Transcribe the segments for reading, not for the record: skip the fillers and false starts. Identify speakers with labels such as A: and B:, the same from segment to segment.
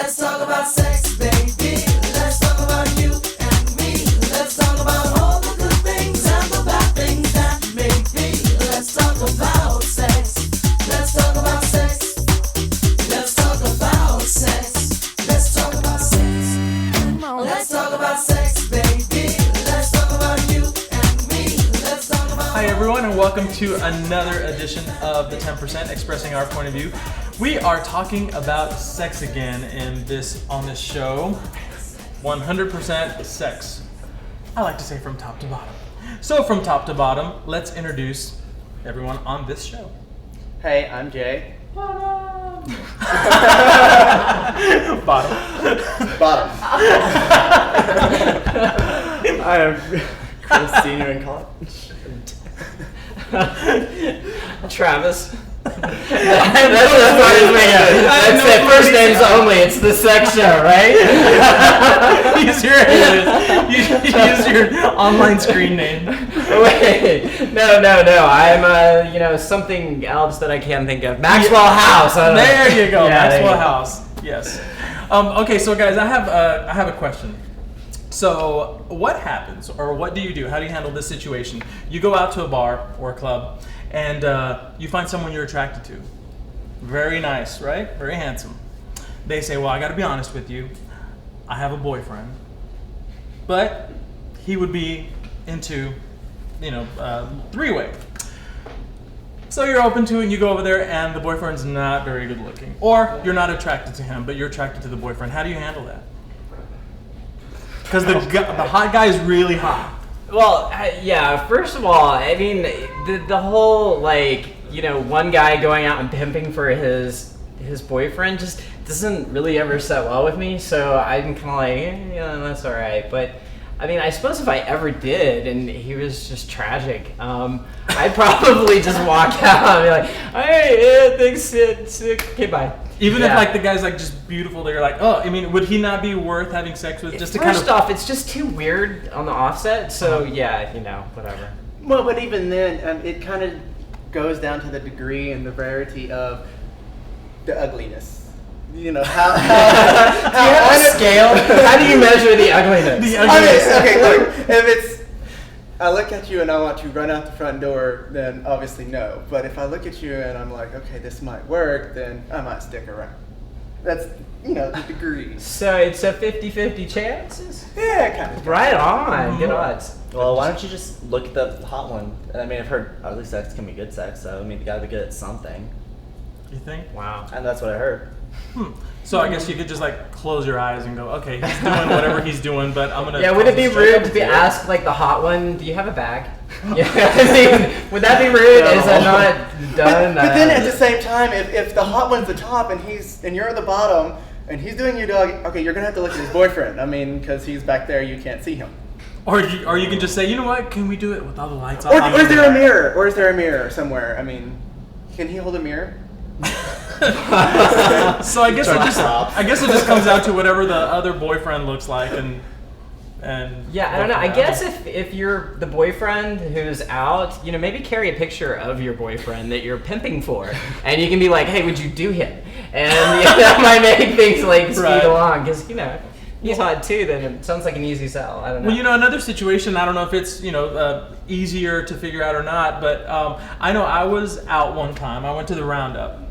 A: Let's talk about sex, baby. Let's talk about you and me. Let's talk about all the good things and the bad things that may be. Let's talk about sex. Let's talk about sex. Let's talk about sex. Let's talk about sex. Let's talk about sex, baby. Let's talk about you and me. Let's talk about.
B: Hi everyone, and welcome to another edition of the 10% Expressing Our Point of View. We are talking about sex again on this show. 100% sex. I like to say from top to bottom. So from top to bottom, let's introduce everyone on this show.
C: Hey, I'm Jay.
B: Bottom.
C: Bottom. I am Chris, senior in college.
D: Travis. That's it. First names only. It's the sex show, right?
B: Use your online screen name.
D: Wait, no. I'm something else that I can't think of. Maxwell House.
B: There you go,
D: Yeah,
B: Maxwell
D: there you go.
B: House. Yes. Okay, so guys, I have a question. So, what happens, or what do you do? How do you handle this situation? You go out to a bar or a club, and you find someone you're attracted to. Very nice, right? Very handsome. They say, well, I gotta be honest with you. I have a boyfriend. But he would be into, three-way. So you're open to it, and you go over there, and the boyfriend's not very good looking. Or you're not attracted to him, but you're attracted to the boyfriend. How do you handle that? Because the hot guy is really hot.
D: Well, yeah. First of all, I mean, the whole one guy going out and pimping for his boyfriend just doesn't really ever set well with me. So I'm kind of like, yeah, that's all right. But I mean, I suppose if I ever did, and he was just tragic, I'd probably just walk out and be like, hey, thanks, okay, bye.
B: Even if the guy's just beautiful, they're like, oh, I mean, would he not be worth having sex with? Just to
D: First off, it's just too weird on the offset. So whatever.
C: Well, but even then, it kind of goes down to the degree and the rarity of the ugliness. How
D: do you have a scale? How do you measure the ugliness?
C: Okay, look, if I look at you and I want to run out the front door, then obviously no. But if I look at you and I'm like, okay, this might work, then I might stick around. That's, the degrees.
D: So it's a 50-50 chances?
C: Yeah, kind of.
D: Right on. Good odds.
E: Well, why don't you just look at the hot one? I mean, I've heard ugly sex can be good sex, so I mean, you gotta be good at something.
B: You think?
D: Wow.
E: And that's what I heard.
B: So I guess you could just close your eyes and go, okay, he's doing whatever he's doing, but I'm gonna.
D: Yeah, would it be rude to ask the hot one, do you have a bag? Yeah, I mean, would that be rude?
C: No.
D: Is that not done?
C: But then at the same time, if the hot one's the top and you're at the bottom and he's doing your dog, okay, you're gonna have to look at his boyfriend. I mean, because he's back there, you can't see him.
B: Or you can just say, you know what? Can we do it with all the lights off?
C: Or is there a mirror? Or is there a mirror somewhere? I mean, can he hold a mirror?
B: So I guess it just comes out to whatever the other boyfriend looks like, and
D: yeah, I don't know. I guess if you're the boyfriend who's out, maybe carry a picture of your boyfriend that you're pimping for, and you can be like, hey, would you do him? And that might make things speed along, because he's hot too. Then it sounds like an easy sell. I don't know.
B: Well, another situation. I don't know if it's easier to figure out or not, but I know I was out one time. I went to the Roundup.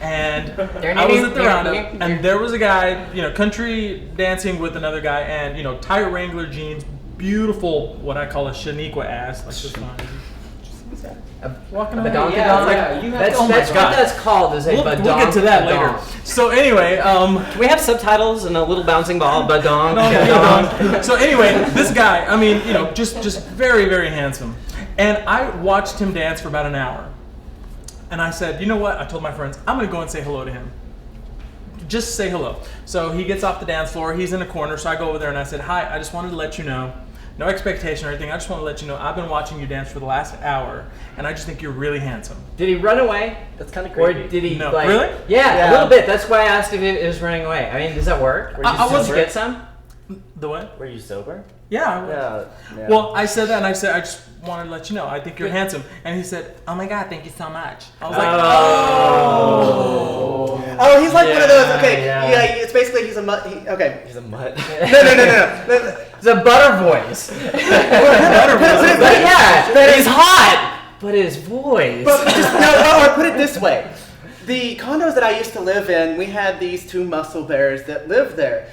B: And I was at the Roundup, and there was a guy, country dancing with another guy, and tight Wrangler jeans, beautiful, what I call a Shaniqua ass, like this one. Walking around.
D: That's what that's called. Is a badonk.
B: We'll get to that later. So anyway,
D: can we have subtitles and a little bouncing ball? Badonk.
B: So anyway, this guy, I mean, just very, very handsome, and I watched him dance for about an hour. And I said, you know what? I told my friends, I'm going to go and say hello to him. Just say hello. So he gets off the dance floor. He's in a corner. So I go over there and I said, hi, I just wanted to let you know, no expectation or anything. I just want to let you know I've been watching you dance for the last hour, and I just think you're really handsome.
D: Did he run away?
E: That's kind of creepy.
D: Or did he,
B: no. Really?
D: Yeah, a little bit. That's why I asked if it was running away. I mean, does that work? Did you get some?
B: The what?
E: Were you sober?
B: Yeah.
E: Yeah.
B: Well, I said that, and I said I just wanted to let you know, I think you're handsome. And he said, oh my God, thank you so much. I was like,
C: Oh, he's like one of those. Okay,
D: Yeah.
C: it's basically he's a mutt. Okay.
E: He's a mutt.
C: No.
D: It's a butter voice. But yeah, he's hot, but his voice.
C: But or put it this way. The condos that I used to live in, we had these two muscle bears that lived there.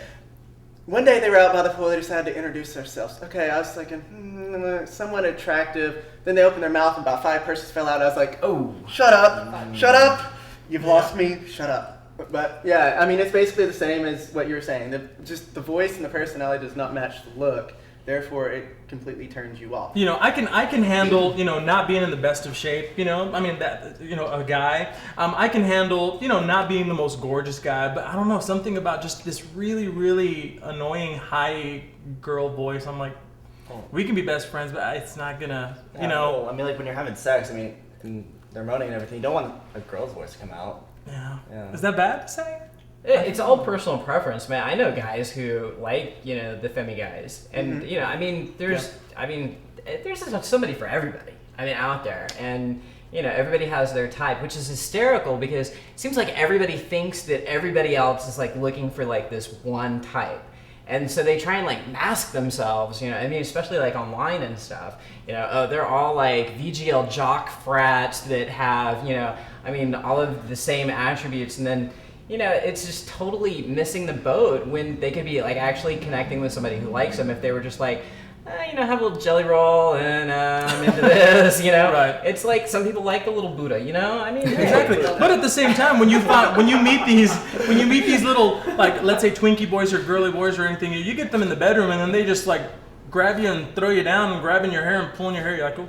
C: One day they were out by the pool, they decided to introduce themselves. Okay, I was thinking, somewhat attractive. Then they opened their mouth and about 5 persons fell out. I was like, oh, shut up. You've lost me, shut up. But yeah, I mean, it's basically the same as what you were saying. Just the voice and the personality does not match the look. Therefore, it completely turns you off.
B: You know, I can handle, you know, not being in the best of shape. You know, I mean that, you know, a guy. I can handle, you know, not being the most gorgeous guy. But I don't know, something about just this really, really annoying high girl voice. I'm like, we can be best friends, but it's not gonna, you know.
E: Well, I mean, like when you're having sex, I mean, and they're moaning and everything, you don't want a girl's voice to come out.
B: Yeah.
E: Yeah.
B: Is that bad to say?
D: It's all personal preference, man. I know guys who like, you know, the femi guys, and you know, I mean, there's somebody for everybody. I mean, out there, and you know, everybody has their type, which is hysterical because it seems like everybody thinks that everybody else is like looking for like this one type. And so they try and like mask themselves, you know, I mean, especially like online and stuff, you know, oh, they're all like VGL jock frats that have, you know, I mean, all of the same attributes, and then, you know, it's just totally missing the boat when they could be like actually connecting with somebody who likes them if they were just like, you know, have a little jelly roll and I'm into this, you know.
B: Right.
D: It's like some people like the little Buddha, you know. I mean,
B: Exactly. But at the same time, when you meet these little, like, let's say Twinkie boys or girly boys or anything, you get them in the bedroom and then they just like grab you and throw you down and grabbing your hair and pulling your hair. You're like, oh,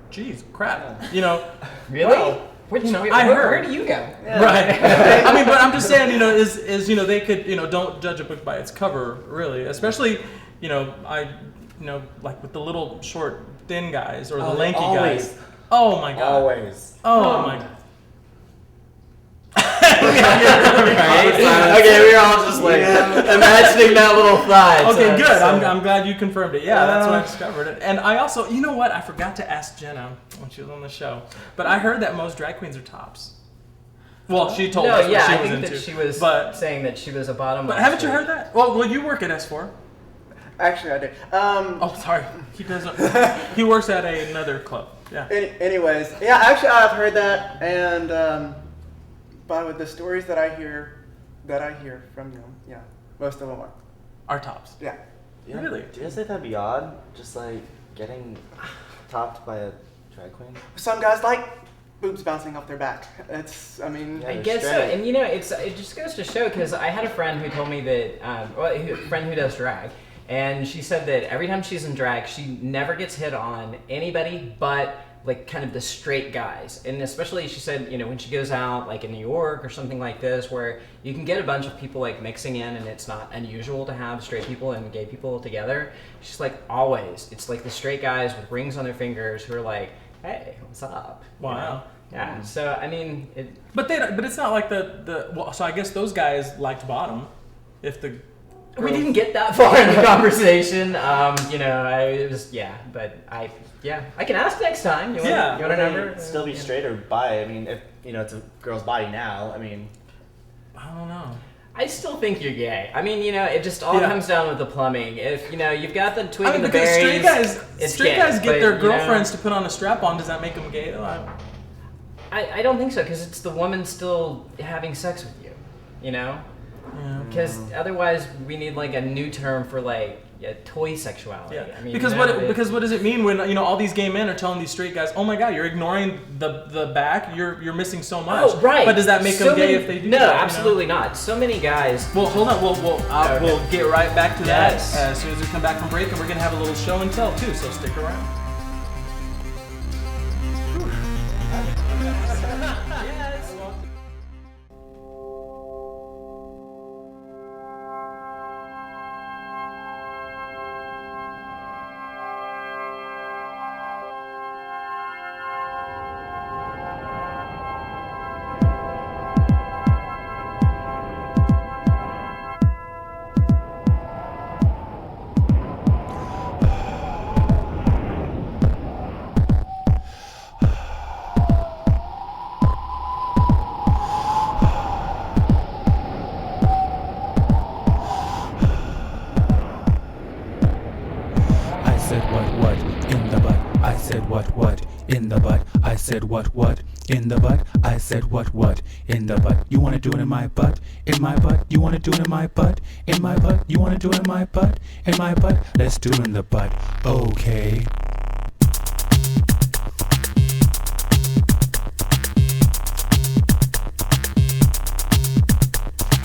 B: geez, crap, you know.
D: really?
B: Well,
D: Which,
B: you know,
D: where,
B: I heard.
D: where do you go?
B: Right. I mean, but I'm just saying, you know, is you know, they could, you know, don't judge a book by its cover, really. Especially, you know, you know, like with the little short thin guys or the lanky
E: always.
B: guys. Oh my God.
E: Always.
B: Oh my God.
D: Okay, we were all just like imagining that little thigh.
B: Okay, good.
D: So-
B: I'm glad you confirmed it. Yeah, that's when I discovered it. And I also, you know what? I forgot to ask Jenna when she was on the show, but I heard that most drag queens are tops. Well, she told
D: No,
B: us what
D: yeah,
B: she
D: I
B: was
D: think
B: into.
D: that she was
B: but
D: saying that she was a bottom.
B: but haven't you heard that? Well, you work at S4.
C: Actually, I do.
B: Oh, sorry. He doesn't. He works at another club. Yeah.
C: Anyways, yeah, actually, I've heard that, and but with the stories that I hear from them, yeah, most of them
B: Are tops.
C: yeah.
E: Yeah.
B: Really?
E: Do you guys think that'd be odd? Just like getting topped by a drag queen?
C: Some guys like boobs bouncing off their back. I mean,
E: Yeah.
D: I
E: They're
D: guess so,
E: straight.
D: and you know, it just goes to show because I had a friend who told me that, a friend who does drag, and she said that every time she's in drag, she never gets hit on anybody but like kind of the straight guys, and especially she said, you know, when she goes out like in New York or something like this, where you can get a bunch of people like mixing in, and it's not unusual to have straight people and gay people together. She's like, always, it's like the straight guys with rings on their fingers who are like, hey, what's up? You
B: Wow.
D: know? Yeah. So I mean,
B: But it's not like well, so I guess those guys liked bottom. If the
D: we
B: girls-
D: didn't get that far in the conversation. You know, I can ask next time. You want,
B: Yeah.
D: you want a number?
E: Still be straight or bi? I mean, if you know it's a girl's body now. I mean,
B: I don't know.
D: I still think you're gay. I mean, you know, it just all
B: Yeah.
D: comes down with the plumbing. If you know, you've got the twig
B: I mean,
D: and the
B: because
D: berries. it's
B: straight
D: gay,
B: guys get
D: but,
B: their
D: you know,
B: girlfriends to put on a strap on. Does that make them gay?
D: I don't think so, because it's the woman still having sex with you. You know,
B: Yeah.
D: because otherwise we need like a new term for like toy sexuality.
B: Yeah.
D: I mean,
B: because
D: you know,
B: what does it mean when, you know, all these gay men are telling these straight guys, oh my God, you're ignoring the back, you're missing so much.
D: Oh, right.
B: But does that make
D: So
B: them gay
D: many-
B: if they do
D: No,
B: that? you know?
D: absolutely not. So many guys.
B: Well, hold on.
D: Okay.
B: We'll get right back to
D: Yes.
B: that as soon as we come back from break, and we're gonna have a little show and tell too. So stick around.
F: what in the butt. I said what in the butt. I said what in the butt. I said what in the butt. You wanna do it in my butt? In my butt? You wanna do it in my butt? In my butt? You wanna do it in my butt? In my butt? Let's do it in the butt. Okay.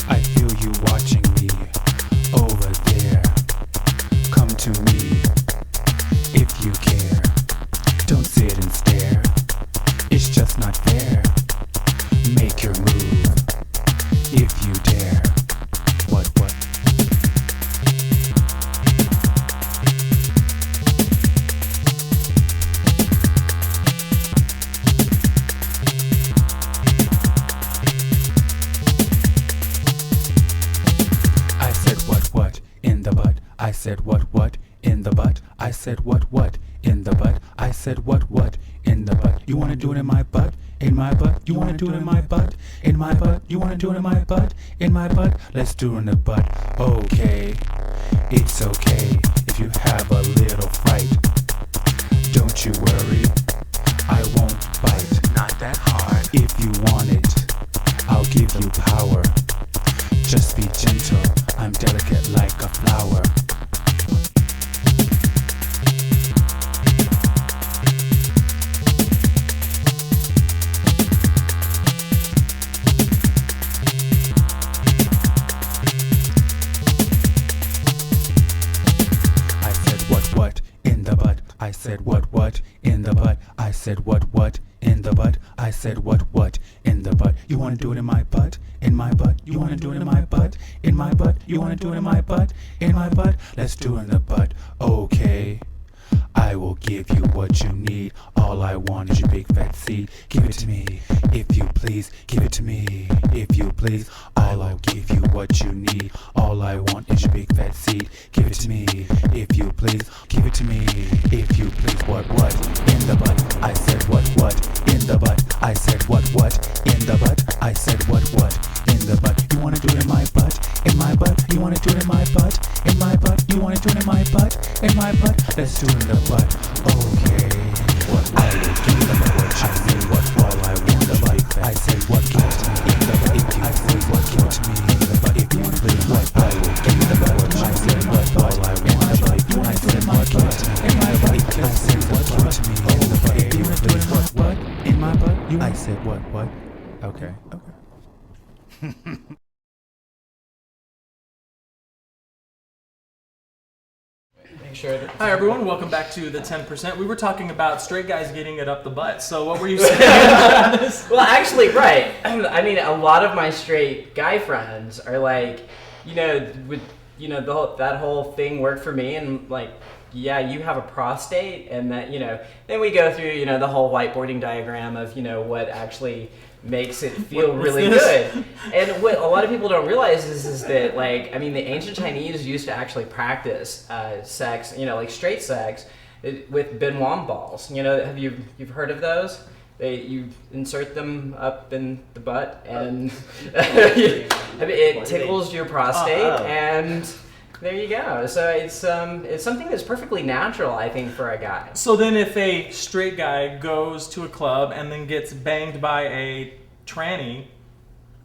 F: I feel you watching me over there. Come to me if you care. Don't sit and stare. It's just not fair. Make your move if you dare. What? I said what in the butt. I said what in the butt. I said what in the butt. I said what in the butt. You wanna do it in my butt? In my butt? You wanna do it in my butt? In my butt? You wanna do it in my butt? In my butt? Let's do it in the butt. Okay. It's okay if you have a little fright. Don't you worry. I won't bite. Not that hard. If you want it, I'll give you power. Just be gentle. I'm delicate like a flower. I said what in the butt. I said what in the butt. I said what in the butt. You wanna do it in my butt? In my butt? You wanna do it in my butt? In my butt? You wanna do it in my butt? In my butt? Let's do it in the butt. Okay. I will give you what you need. All I want is your big fat seed. Give it to me, if you please. Give it to me, if you please. I'll give you what you need. All I want is your big fat seed. Give it to me, if you please. Give it to me, if you please. What in the butt? I said what in the butt. I said what in the butt. I said what in the butt. You wanna do it in my butt? In my butt? You wanna do it in my butt? In my butt? You wanna do it in my butt? In my butt? Let's do it in the butt. Okay. What I will give them what I said what all I want the butt. I said what give it to me in the butt. I said what give it to me in the butt. If you want to do what I will give them what I said what all I want the butt. I said what give it to me in my butt. I said what give it to me in the butt. If you want to do what in my butt. I said what? Okay.
B: Hi everyone, welcome back to the 10%. We were talking about straight guys getting it up the butt. So what were you saying about this?
D: Well, actually, right. I mean, a lot of my straight guy friends are like, that whole thing worked for me, and like, yeah, you have a prostate, and that, then we go through, the whole whiteboarding diagram of, what actually makes it feel really good. And what a lot of people don't realize is that, like, I mean, the ancient Chinese used to actually practice sex, like straight sex, with Benoit balls. Have you've heard of those? You insert them up in the butt, and it tickles your prostate, and there you go. So it's something that's perfectly natural, I think, for a guy.
B: So then if a straight guy goes to a club and then gets banged by a tranny,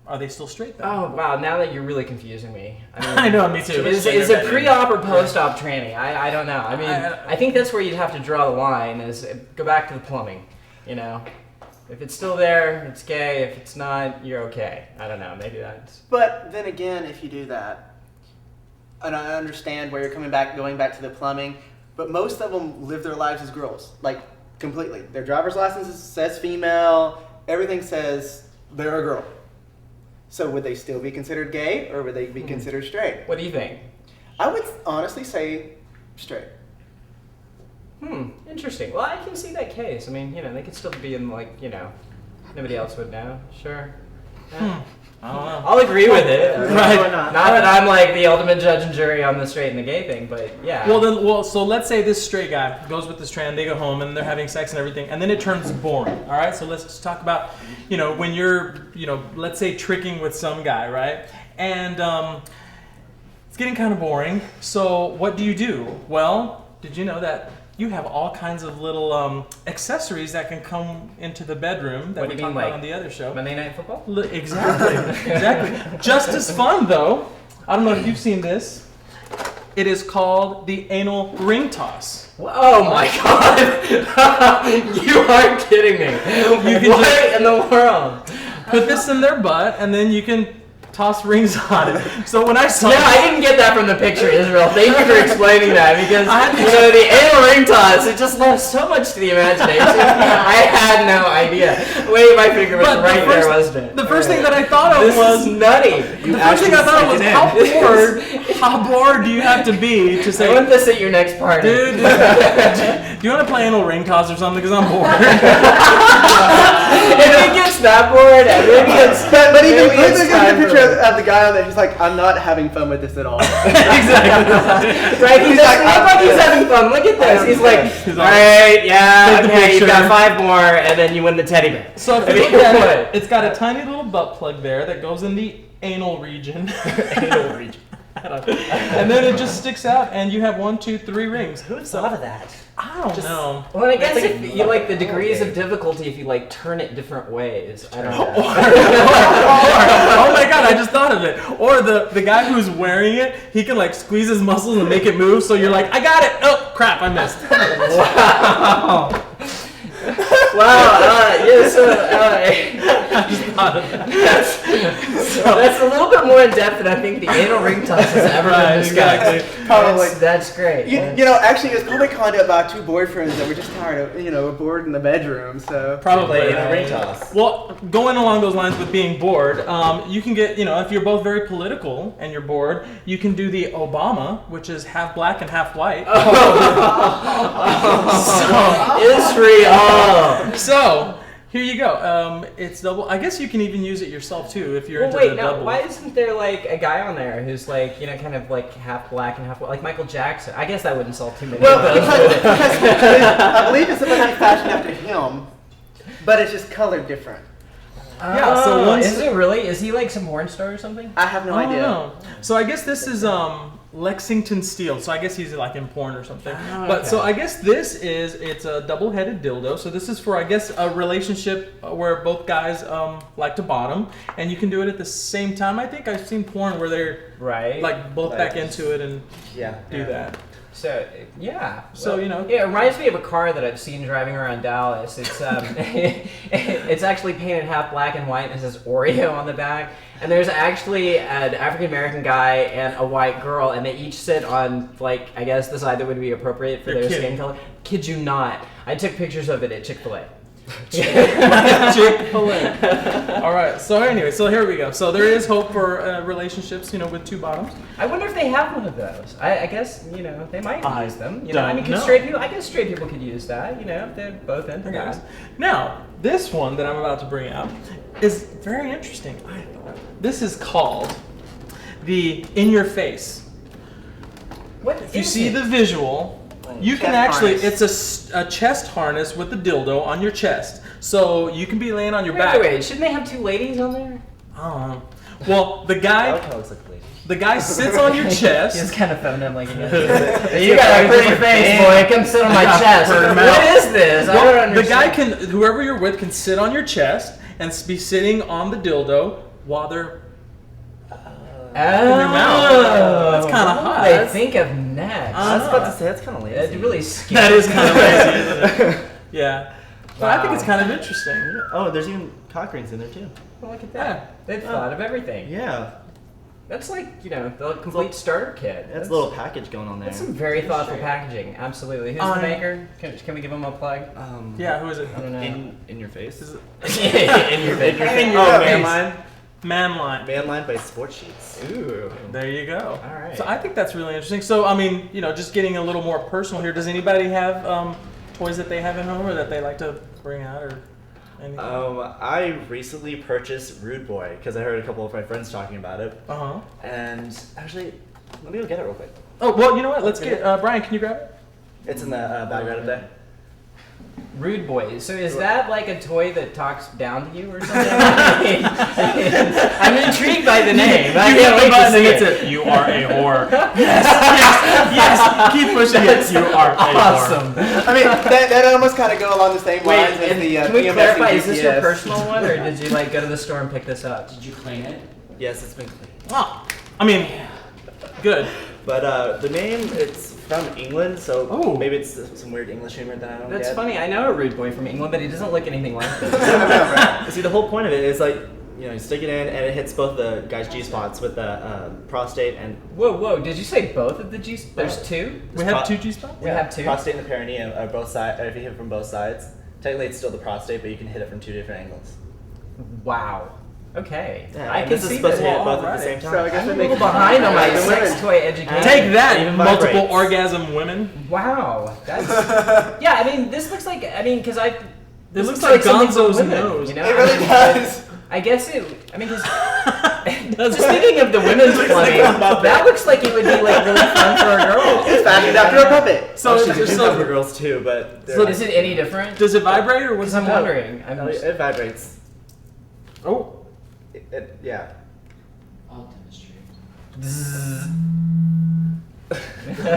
B: are they still straight then?
D: Oh, wow. Now that you're really confusing me. I mean,
B: I know, me too.
D: Is it pre-op or post-op tranny? I don't know. I mean, I think that's where you'd have to draw the line, is go back to the plumbing, If it's still there, it's gay. If it's not, you're okay. I don't know. Maybe that's...
C: But then again, if you do that, and I understand where you're going back to the plumbing, but most of them live their lives as girls, like completely. Their driver's license says female, everything says they're a girl. So would they still be considered gay, or would they be considered straight?
D: What do you think?
C: I would honestly say straight.
D: Interesting. Well, I can see that case. I mean, they could still be in, like, nobody else would know. Sure. Yeah.
B: I don't know.
D: I'll agree with it.
B: Right.
D: Not that I'm like the ultimate judge and jury on the straight and the gay thing, but yeah.
B: So let's say this straight guy goes with this trans, they go home and they're having sex and everything, and then it turns boring. All right. So let's just talk about, when you're, let's say tricking with some guy, right? And it's getting kind of boring. So what do you do? Well, did you know that you have all kinds of little accessories that can come into the bedroom that
D: What
B: we
D: do you
B: talked
D: mean,
B: about
D: like
B: on the other show.
D: Monday Night Football?
B: Exactly, exactly. Just as fun though. I don't know if you've seen this. It is called the anal ring toss.
D: Oh my god! You are kidding me.
B: You can
D: what
B: just
D: in the world?
B: put this in their butt, and then you can toss rings on it. So when I saw
D: No, I didn't get that from the picture, Israel. Thank you for explaining that because the anal ring toss, it just left so much to the imagination. I had no idea. Wait, my finger was
B: But
D: right there, wasn't it?
B: The first thing that I thought of
D: This
B: was
D: is nutty.
B: the first thing I thought of was how bored do you have to be to
D: I
B: say,
D: want this at your next party.
B: dude, do you want to play anal ring toss or something? Because I'm bored.
D: If it gets that bored, maybe it's
C: But even
D: maybe
C: look
D: it's
C: at
D: time
C: the
D: for-
C: picture of the guy on there. He's like, I'm not having fun with this at all.
B: Exactly.
D: Right, he
C: He's
D: doesn't
C: like,
D: look like he's having fun. Look at this. He's like,
B: He's
D: all
B: like,
D: right, yeah,
B: take the
D: okay, you've got
B: picture.
D: 5 more, and then you win the teddy bear.
B: So if
D: I
B: you
D: mean,
B: look at
D: what?
B: it, it's got a tiny little butt plug there that goes in the anal region.
D: Anal region.
B: And then it just sticks out, and you have 1, 2, 3 rings.
E: Who thought of that?
B: I don't know.
D: Well, I guess
E: It's like
D: if you like the
E: a-
D: degrees
E: okay.
D: of difficulty, if you like turn it different ways. I don't know.
B: Oh my god, I just thought of it. Or the guy who's wearing it, he can like squeeze his muscles and make it move, so you're like, I got it! Oh, crap, I missed.
D: Wow. Yeah. So
B: I just thought of that.
D: that's a little bit more in depth than I think the anal ring toss has ever
B: Right,
D: been discussed.
B: exactly.
C: Probably.
D: That's great.
C: You know, actually, it was probably conduct by 2 boyfriends that were just tired of, we're bored in the bedroom, so.
B: Probably.
E: Play a ring toss.
B: Well, going along those lines with being bored, you can get, if you're both very political and you're bored, you can do the Obama, which is half black and half white.
D: Israel.
B: So, here you go. It's double. I guess you can even use it yourself too if you're
D: Well,
B: into
D: wait,
B: the
D: now,
B: double.
D: why isn't there like a guy on there who's like, kind of like half black and half white, like Michael Jackson? I guess that wouldn't solve too many
C: Well,
D: of those.
C: because I believe it's supposed to be fashioned after him, but it's just colored different.
B: Yeah, so once-
D: is it really? Is he like some porn star or something?
C: I have no
B: I don't
C: idea.
B: know. So I guess this is Lexington Steel. So I guess he's like in porn or something.
D: Oh,
B: But
D: okay.
B: so I guess it's a double-headed dildo. So this is for I guess a relationship where both guys like to bottom, and you can do it at the same time. I think I've seen porn where they're
D: Right.
B: like both back into it and
E: Yeah.
B: do that.
D: So yeah.
B: So,
D: yeah, it reminds me of a car that I've seen driving around Dallas. It's it's actually painted half black and white and it says Oreo on the back. And there's actually an African American guy and a white girl, and they each sit on like I guess the side that would be appropriate for
B: You're
D: their
B: kidding.
D: skin color. Kid you not. I took pictures of it at Chick-fil-A.
B: Chick-fil-A. All right. So anyway, so here we go. So there is hope for relationships, with 2 bottoms.
D: I wonder if they have one of those. I guess they might
B: I
D: use them. I
B: don't
D: mean,
B: know.
D: I guess straight people could use that. If they're both into
B: I guess.
D: that.
B: Now, this one that I'm about to bring out is very interesting. I thought this is called the in your face.
D: What
B: If you see the visual, you can
C: Chest
B: actually,
C: harness.
B: it's a chest harness with the dildo on your chest. So you can be laying on your
D: Wait,
B: back.
D: wait, shouldn't they have 2 ladies on there?
B: I don't know. Well, the
E: I
B: guy,
E: like how it looks like a lady.
B: the guy sits on your
D: He's
B: chest.
D: kind of feminine, like you
B: You
D: got a pretty face, boy. Come sit on my chest.
B: Purr him
D: What
B: out.
D: is this? I don't
B: Well, the
D: understand.
B: guy can, whoever you're with, can sit on your chest and be sitting on the dildo while they're
D: Oh,
B: your mouth. That's kinda
D: what
B: hot.
D: do they think of next?
E: I was about to say that's kind of lazy.
D: That's really scary.
B: That is kind of lazy, isn't it? Yeah. But I think it's kind of interesting.
E: Oh, there's even cock rings in there too.
D: Well, look at that. They've thought of everything.
E: Yeah,
D: That's like, the complete starter kit.
E: that's a little package going on there.
D: That's some very thoughtful packaging. Absolutely. Who's the maker? Can we give him a plug?
B: Yeah, who is it?
D: I don't know.
E: in your face.
B: Is it
D: In your face.
B: In your
E: Oh,
B: face.
E: man line.
B: Man line.
E: Man line by Sport Sheets.
D: Ooh.
B: There you go.
D: All right.
B: So I think that's really interesting. So, I mean, just getting a little more personal here. Does anybody have toys that they have at home or that they like to bring out or anything?
E: I recently purchased Rude Boy because I heard a couple of my friends talking about it.
B: Uh-huh.
E: And actually, let me go get it real quick.
B: Oh, well, you know what? Let's get, Brian, can you grab it?
E: It's in the bag right up there.
D: Rude Boy. So is that like a toy that talks down to you or something? I'm intrigued by the name. I can't wait to see it.
B: You are a whore. Yes. Keep pushing it. You are
D: Awesome.
C: I mean, that almost kind of go along the same
D: Wait,
C: lines as
D: and
C: the
D: can we
C: PMS
D: clarify?
C: and
D: Is this your
C: GPS.
D: personal one, or did you like go to the store and pick this up?
G: Did you clean it?
E: Yes, it's been clean.
B: Oh, I mean, good.
E: But the name, it's from England, so
B: Oh.
E: maybe it's some weird English humor that I don't
D: That's
E: get.
D: funny. I know a Rude Boy from England, but he doesn't look anything like this.
E: See, the whole point of it is like, you stick it in and it hits both the guy's G-spots with the prostate and
D: Whoa! Did you say both of the G's? There's two.
B: We have 2 G-spots?
D: We have two.
E: prostate and the perineum are both sides. If you hit it from both sides, technically it's still the prostate, but you can hit it from 2 different angles.
D: Wow. Okay.
E: Yeah,
D: I
E: and
D: can
E: this is
D: see
E: supposed
D: this.
E: to hit both at
B: Alright.
E: the same time.
C: So I guess
D: I'm
C: that
D: a
C: makes
D: little behind on my
C: the
D: sex
C: women.
D: toy education.
B: Take that,
E: Even
B: multiple
E: vibrates.
B: orgasm women.
D: Wow. That's yeah. I mean, this looks like. I mean, because I.
B: This looks like
D: something for
B: Gonzo's
D: women,
B: nose.
D: You know?
C: It really does.
D: I guess it. I mean, because
B: Does
D: just
B: it?
D: thinking of the women's plumbing, that looks like it would be like really fun for a girl.
C: It's fashioned after a puppet.
B: So,
E: Actually, they do have for
B: so
E: girls too, but
D: So is it any different?
B: does it vibrate or what's
D: Because I'm
B: it?
D: wondering. I'm just,
E: it vibrates.
B: Oh,
E: Yeah.
G: I'll demonstrate.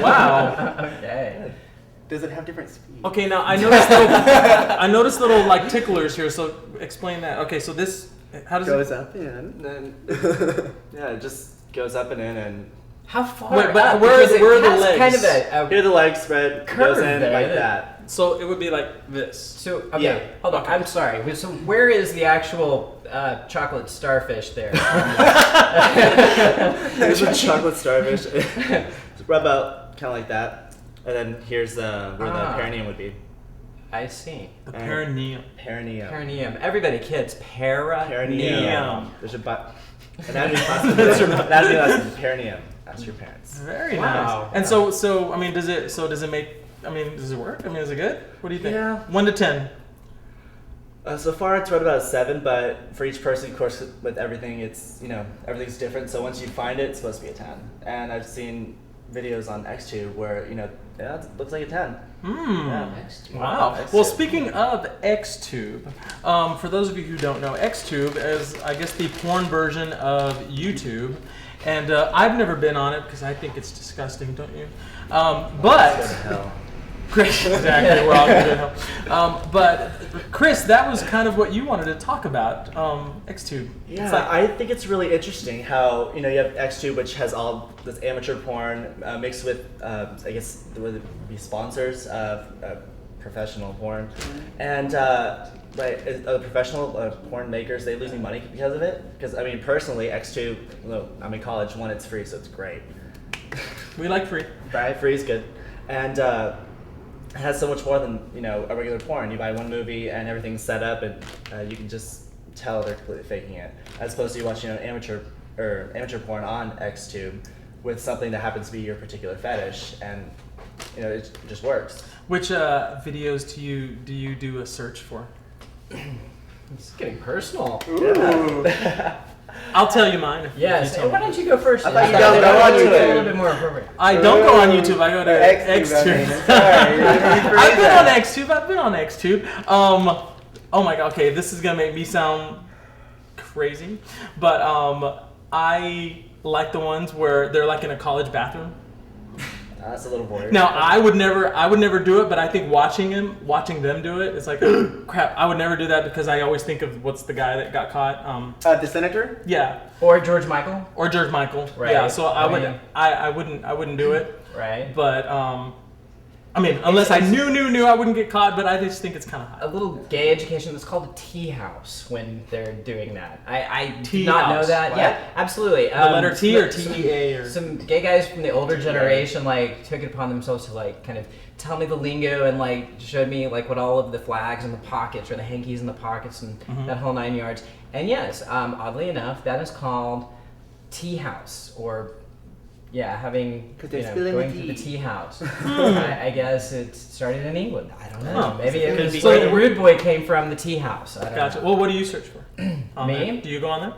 B: wow.
D: Okay.
C: Does it have different speeds?
B: Okay, now I noticed little like ticklers here. So explain that. Okay, so this how does
C: Goes
B: it?
C: up in.
E: And then, yeah, it just goes up and in and
D: How far?
B: Wait, but
D: up?
B: where are
D: Because
B: the-
D: it
B: where are the
D: has
B: legs?
D: Kind of
E: here the leg spread
D: Curve
E: goes in
D: there,
E: like
D: that-
E: that.
B: So it would be like this.
D: So okay,
E: Yeah.
D: hold on. I'm sorry. So where is the actual chocolate starfish there?
E: Here's a chocolate starfish. Rub out kind of like that, and then here's where the
D: Ah.
E: perineum would be.
D: I see.
B: The perineum.
E: Perineum.
D: Perineum. Everybody, kids.
E: Perineum.
B: Neum.
E: There's a anatomy class. Anatomy lesson. Perineum. Ask your parents.
B: Very
D: Wow.
B: nice. And so I mean, does it make? I mean, does it work? I mean, is it good? What do you think?
E: Yeah.
B: 1 to 10.
E: So far, it's right about a 7, but for each person, of course, with everything, it's everything's different. So once you find it, it's supposed to be a 10. And I've seen videos on XTube where yeah, it looks like a 10. Yeah.
G: Next.
B: Wow.
E: Xtube.
B: Well, speaking of XTube, for those of you who don't know, XTube is, I guess, the porn version of YouTube. And I've never been on it because I think it's disgusting, don't you?
E: Go to
B: But
E: hell.
B: Chris, exactly, we're all going to hell. But Chris, that was kind of what you wanted to talk about, XTube.
E: Yeah,
B: It's like,
E: I think it's really interesting how you have XTube, which has all this amateur porn mixed with I guess would it be sponsors of professional porn, and the professional porn makers, they losing money because of it. Because I mean, personally, XTube, although I'm in college, one, it's free, so it's great.
B: we like free.
E: Right, free is good, and it has so much more than a regular porn. You buy one movie and everything's set up, and you can just tell they're completely faking it, as opposed to you watching amateur porn on XTube with something that happens to be your particular fetish, and it just works.
B: Which videos do you do a search for?
D: It's getting personal.
C: Ooh.
B: I'll tell you mine. If
D: Yes.
B: you tell
D: Why
B: me.
D: don't you go first?
C: I thought you
D: That
C: don't
D: would
C: go on
D: be a
C: YouTube.
D: little bit more appropriate.
B: I don't go on YouTube. I go to
C: XTube. I mean,
B: XTube.
C: sorry.
B: I've been on XTube. Oh my god. Okay, this is gonna make me sound crazy, but I like the ones where they're like in a college bathroom.
E: That's a little voyeur.
B: Now I would never do it, but I think watching them do it, it's like crap. I would never do that because I always think of what's the guy that got caught.
C: The senator?
B: Yeah,
D: Or George Michael.
B: or George Michael.
D: Right.
B: Yeah, so I
D: mean-
B: wouldn't do it.
D: Right.
B: But I mean, unless I knew I wouldn't get caught. But I just think it's kind of hot.
D: A little gay education that's called a tea house when they're doing that. I
B: Tea
D: did not know
B: house.
D: that.
B: What?
D: Yeah, absolutely.
B: The letter T or TEA or
D: Some gay guys from the older generation took it upon themselves to kind of tell me the lingo and showed me what all of the flags in the pockets or the hankies in the pockets and that whole 9 yards. And yes, oddly enough, that is called tea house or. Yeah, having
C: 'Cause they're spilling
D: going
C: the
D: to the
C: tea.
D: tea house. I guess it started in England. I don't know.
B: Oh,
D: Maybe it
E: could
D: was
E: be
D: where
B: great.
D: the rude boy came from. The tea house. I don't
B: Gotcha.
D: know.
B: Well, what do you search for? On
D: Me?
B: there? Do you go on there?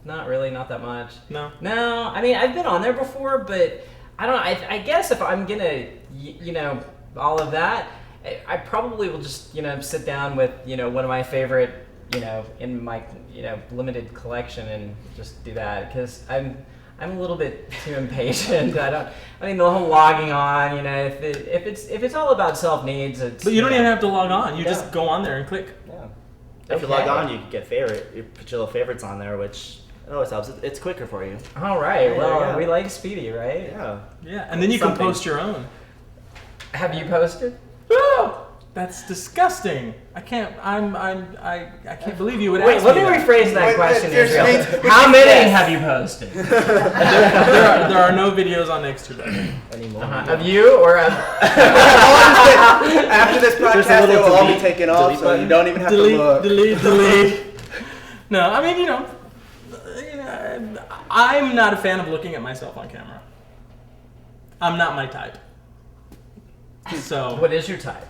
D: Not really. Not that much.
B: No.
D: No. I mean, I've been on there before, but I don't know. I guess if I'm gonna, all of that, I probably will just, sit down with, one of my favorite, in my, limited collection and just do that because I'm a little bit too impatient. The whole logging on, if it's all about self needs, it's.
B: But you don't even have to log on. You just go on there and click.
E: Yeah. If you log on, you can get you put your little favorites on there, which it always helps. It's quicker for you.
D: All right. Well,
E: yeah.
D: we like speedy, right?
E: Yeah.
B: Yeah, and then you can post your own.
D: Have you posted?
B: Oh, that's disgusting. I can't believe you would
D: Wait,
B: ask
D: let me
B: that.
D: rephrase that
C: Wait,
D: question,
C: seriously,
D: Israel.
C: we
D: How
C: can
D: many
C: guess.
D: have you posted?
B: There are no videos on Nextdoor.
E: Anymore.
D: Of you or of...
C: After this
E: There's a
C: podcast,
E: little
C: they will all be
E: delete-
C: taken off,
E: delete
C: so
E: button.
C: you don't even have
B: delete,
C: to look.
B: delete. No, I mean, I'm not a fan of looking at myself on camera. I'm not my type. So,
D: What is your type?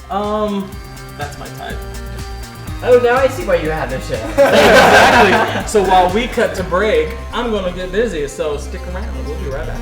B: that's my type.
D: Oh, now I see why you had this shit.
B: Exactly. So while we cut to break, I'm gonna get busy. So stick around. We'll be right back.